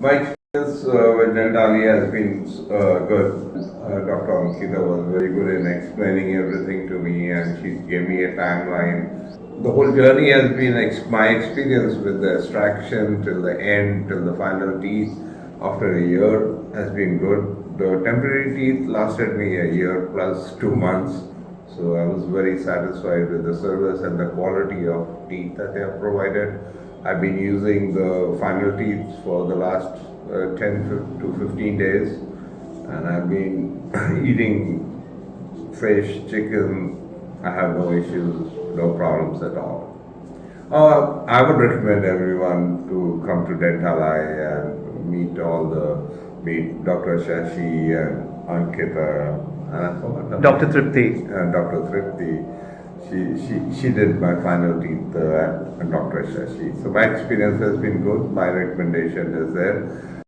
My experience with Dentali has been good. Dr. Ankita was very good in explaining everything to me, and she gave me a timeline. The whole journey has been my experience with the extraction till the end, till the final teeth after a year has been good. The temporary teeth lasted me a year plus 2 months. So I was very satisfied with the service and the quality of teeth that they have provided. I've been using the final teeth for the last 10 to 15 days, and I've been eating fish, chicken. I have no issues, no problems at all. I would recommend everyone to come to Dental Eye and meet Dr. Shashi and Ankita, and I forgot her Dr. name. Tripti. Dr. Tripti. She did my final teeth at Dr. Shashi. So my experience has been good. My recommendation is there.